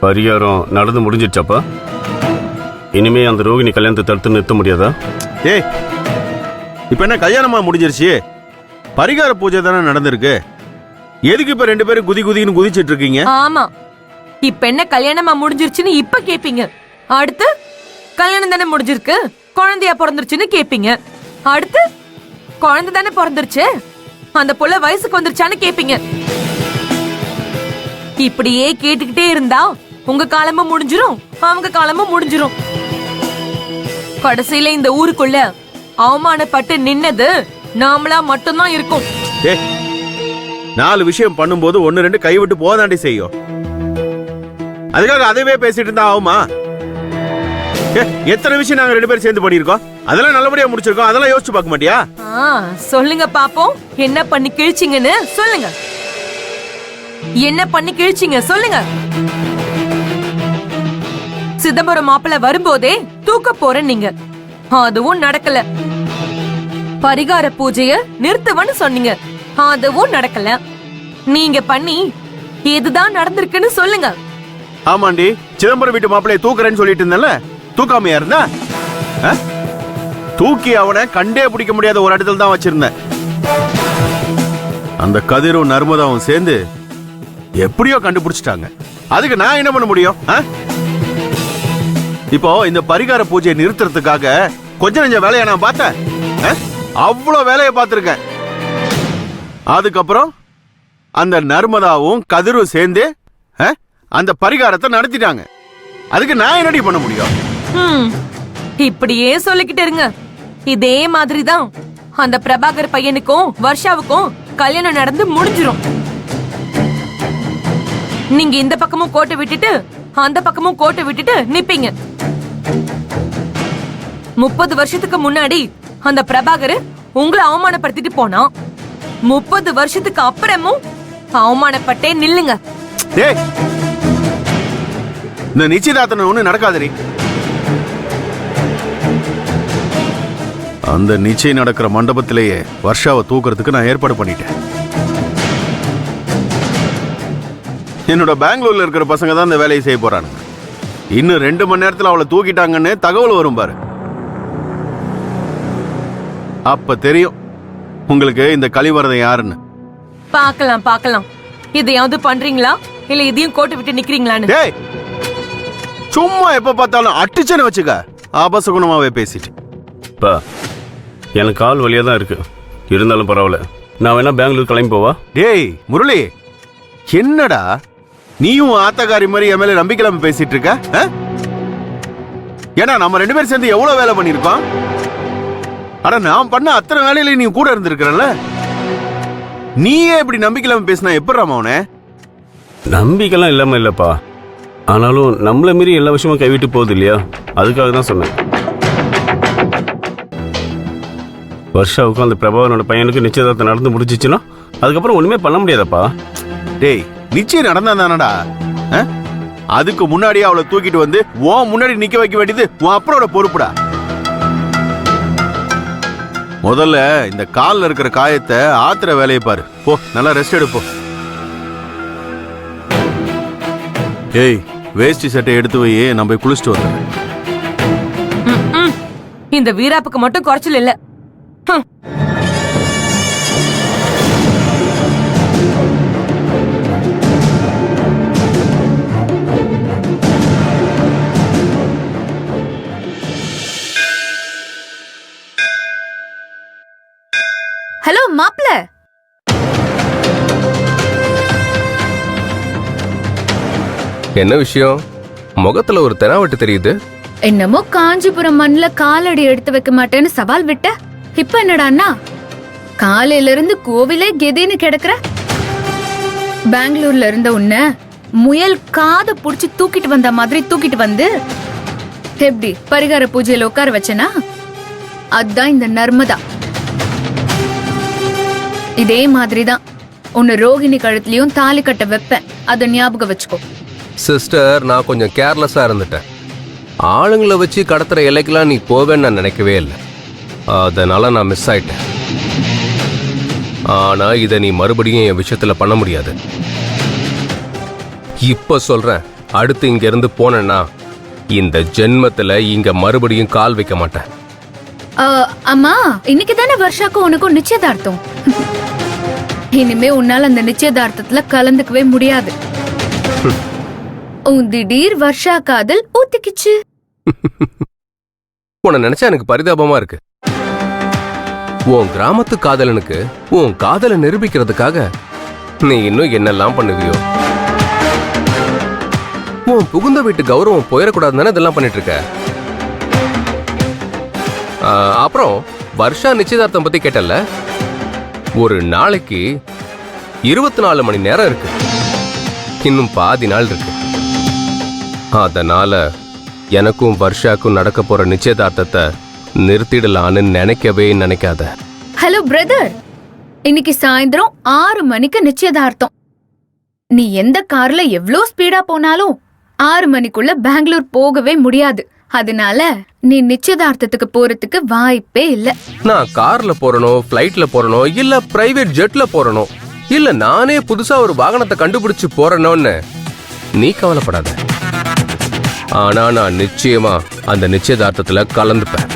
பரிகாரம் நடந்து முடிஞ்சிடுச்சாப்பா? இனிமே அந்த ரோகிணி கல்யாணத்தை தடுத்து நிறுத்த முடியாதா? ஏய், இப்ப என்ன கல்யாணமா முடிஞ்சிருச்சு? பரிகார பூஜை தானே நடந்திருக்கு. எதுக்கு இப்ப ரெண்டு பேரும் குதி குதின்னு குதிச்சிட்டு இருக்கீங்க? ஆமா, இப்ப என்ன கல்யாணமா முடிஞ்சிருச்சுன்னு இப்ப கேப்பீங்க. அடுத்து கல்யாணம் தானே முடிஞ்சிருக்கு, குழந்தையா பிறந்துருச்சுன்னு கேப்பீங்க. அடுத்து குழந்தை தானே பிறந்துருச்சு, அந்த புள்ள வயசுக்கு வந்துருச்சான்னு கேப்பீங்க. இப்படியே கேட்டுக்கிட்டே இருந்தா உங்க காலமும் முடிஞ்சிரும், அவங்க காலமும் முடிஞ்சிரும். கடைசியில இந்த ஊருக்குள்ள அவமானப்பட்டு நின்னது நாமளா மட்டும்தான் இருக்கும். ஏய், 4 விஷயம் பண்ணும்போது 1-2 கைவிட்டு போதாண்டி செய்யும். அதுக்காக அதவே பேசிட்டு இருந்தா ஆகுமா? எத்தனை விஷயம் நாங்க 2 பேரும் சேர்ந்து பண்ணிருக்கோம், அதெல்லாம் நல்லபடியா முடிச்சிருக்கோம். அதெல்லாம் யோசிச்சு பார்க்க மாட்டியா? சொல்லுங்க பாப்போம், என்ன பண்ணி கிழிச்சிங்கன்னு சொல்லுங்க. என்ன பண்ணி கிழிச்சிங்க சொல்லுங்க. சிதம்பரம் மாப்பிள்ள வரும்போதே தூக்க போறேன் நீங்க, அதுவும் நடக்கல. பரிகார பூஜைய நிறுத்துவன்னு சொன்னீங்க, அதுவும் நடக்கல. நீங்க பண்ணி இதுதான் நடந்திருக்குன்னு சொல்லுங்க. ஆமாண்டி, சிதம்பரம் வீட்டு மாப்பிள்ளைய தூக்குறேன்னு சொல்லிட்டு இருந்தேன்ல, தூக்காமையா இருந்தா? தூக்கி அவனை கண்டே பிடிக்க முடியாத ஒரு இடத்துல தான் வச்சிருந்தேன். அந்த கதிரும் நர்மதாவும் சேர்ந்து எப்படியோ கண்டுபிடிச்சிட்டாங்க. அதுக்கு நான் என்ன பண்ண முடியும்? இப்போ இந்த பரிகார பூஜையை நிறுத்துறதுக்காக கொஞ்ச நெஞ்ச வேலையை நான் பார்த்தேன். அவ்வளவு வேலையை பார்த்திருக்கேன். அதுக்கப்புறம் அந்த நர்மதாவும் கதிரும் சேர்ந்து அந்த பரிகாரத்தை நடத்திட்டாங்க. அதுக்கு நான் என்னடி பண்ண முடியும்? இப்படியே சொல்லிக்கிட்டு இருங்க. இதே மாதிரிதான் அந்த பிரபாகர் பையனுக்கும் வர்ஷாவுக்கும் கல்யாணம் நடந்து முடிஞ்சிரும். நீங்க இந்த பக்கமும் கோட்டை விட்டுட்டு அந்த பக்கமும் கோட்டை விட்டுட்டு நிப்பீங்க. 30 வருஷத்துக்கு முன்னாடி அந்த பிரபாகர் உங்களை அவமானப்படுத்திட்டு போனா, 30 வருஷத்துக்கு அப்புறமும் அவமானப்பட்டே நில்லுங்க. இந்த நிச்சயதார்த்தம் ஒண்ணு நடக்காதரி. அந்த நிச்சயம் நடக்கிற மண்டபத்திலேயே வர்ஷாவை தூக்குறதுக்கு நான் ஏற்பாடு பண்ணிட்டேன். என்னோட பெங்களூர்ல இருக்கிற பசங்க தான் இந்த வேலையை செய்ய போறானுங்க. இன்னும் 2 மணி நேரத்துல அவளை தூக்கிட்டாங்கன்னு தகவல் வரும் பாரு. அப்ப தெரியும் உங்களுக்கு இந்த கலிவரதம் யாருன்னு. பார்க்கலாம் பார்க்கலாம். இதையாவது பண்றீங்களா இல்ல இதையும் கோட்டை விட்டு நிக்கிறீங்களான்னு. டேய், சும்மா எப்ப பார்த்தாலும் அட்டிச்சனை வச்சுக்க. ஆபாசகுணமாவே பேசிட்டு. பா, எனக்கு கால் வழியா தான் இருக்கு, இருந்தாலும் பரவாயில்ல. நான் வேணா பெங்களூர் கிளம்பி போவா? டேய் முரளி, என்னடா நீயும் ஆத்தகாரி மாதிரி என் மேல நம்பிக்கையில்லாம பேசிட்டு இருக்க? ஏன்னா நம்ம 2 பேரும் சேர்ந்து எவ்வளவு வேலை பண்ணிருக்கோம். ஆனா நான் பண்ண அத்தனை வேலையில நீ கூட இருந்திருக்கிறல்ல. நீயே இப்படி நம்பிக்கையில்லாம பேசினா எப்படி ராமவனே? நம்பிக்கைலாம் இல்லாம இல்லப்பா, ஆனாலும் நம்மள மீறி எல்லா விஷயமும் கைவிட்டு போகுது இல்லையா, அதுக்காக தான் சொன்னேன். வர்ஷாவுக்கும் அந்த பிரபாகரனோட பையனுக்கு நிச்சயதார்த்தம் நடந்து முடிஞ்சிச்சுன்னா அதுக்கப்புறம் ஒண்ணுமே பண்ண முடியாதப்பா. டேய், நிச்சயம் நடந்தா தானடா. அதுக்கு முன்னாடியே அவளை தூக்கிட்டு வந்து உன் முன்னாடி நிக்க வைக்க வேண்டியது உன் அப்பனோட பொறுப்புடா. முதல்ல இந்த கால்ல இருக்கிற காயத்தை ஆத்துற வேலையை பாரு. போ, நல்லா ரெஸ்ட் எடுப்போம். ஏய், வேஷ்டி சட்டை எடுத்து வை, நம்ம போய் குளிச்சுட்டு வந்துடுறேன். இந்த வீராப்புக்கு மட்டும் குறைச்சல் இல்ல. ஹலோ மாப்ள, என்ன விஷயம்? முகத்துல ஒரு தெனாவட்டு தெரியுது. என்னமோ காஞ்சிபுரம் மண்ணுல காலடி எடுத்து வைக்க மாட்டேன்னு சவால் விட்ட. இப்ப என்னடான்னா காலையில இருந்து கோவிலே கெதின்னு கிடக்குற. பெங்களூர்ல இருந்த உன்ன முயல் காதை புடிச்சு தூக்கிட்டு வந்த மாதிரி தூக்கிட்டு வந்து எப்படி பரிகார பூஜையில உட்கார வச்சனா, அதான் இந்த நர்மதா. இதே மாதிரிதான் உன்னை ரோகிணி கழுத்துலயும் தாலி கட்ட வைப்பேன், அதை ஞாபகம் வச்சுக்கோ. சிஸ்டர், நான் கொஞ்சம் கேர்லெஸ்ஸா இருந்துட்டேன். ஆளுங்களை வச்சு கடத்துற இலைக்கெல்லாம் நீ போவேன்னு நான் நினைக்கவே இல்லை. அதனால நான் மிஸ் ஆயிட்டேன். ஆனா இதை நீ மறுபடியும் என் விஷயத்துல பண்ண முடியாது. இப்ப சொல்றேன், அடுத்து இங்க இருந்து போனேன்னா இந்த ஜென்மத்துல இங்க மறுபடியும் கால் வைக்க மாட்டேன். அம்மா, இன்னைக்கு தானே வர்ஷாக்கும் உனக்கும் நிச்சயதார்த்தம். இனிமே உன்னால அந்த நிச்சயதார்த்தத்துல கலந்துக்கவே முடியாது. உன் திடீர் வர்ஷா காதல் ஊத்திக்கிச்சு. உன்னை நினைச்சா எனக்கு பரிதாபமா இருக்கு. உன் கிராமத்து காதலனுக்கு உன் காதலை நிரூபிக்கிறதுக்காக நீ இன்னும் என்னெல்லாம் பண்ணுவியோ? உன் புகுந்த வீட்டு கௌரவம் போயிடக்கூடாதுன்னு இதெல்லாம் பண்ணிட்டு இருக்க. அப்புறம் வர்ஷா நிச்சயதார்த்தம் பத்தி கேட்டல, ஒரு நாளைக்கு 24 மணி நேரம் இருக்கு. இன்னும் பாதி நாள் இருக்கு. அதனால எனக்கும் வர்ஷாக்கும் நடக்க போற நிச்சயதார்த்தத்தை நிறுத்திடலான்னு நினைக்காத. ஹலோ பிரதர், இன்னைக்கு சாயந்தரம் 6 மணிக்கு நிச்சயதார்த்தம். நீ எந்த கார்ல எவ்ளோ ஸ்பீடா போனாலும் 6 மணிக்குள்ள பெங்களூர் போகவே முடியாது. அதனால நீ நிச்சயதார்த்தத்துக்கு போறதுக்கு வாய்ப்பே இல்ல. நான் கார்ல போறனோ, பிளைட்ல போறனோ, இல்ல பிரைவேட் ஜெட்ல போறனோ, இல்ல நானே புதுசா ஒரு வாகனத்தை கண்டுபிடிச்சு போறனோன்னு நீ கவலைப்படாத. ஆனா நான் நிச்சயமா அந்த நிச்சயதார்த்தத்துல கலந்துப்பேன்.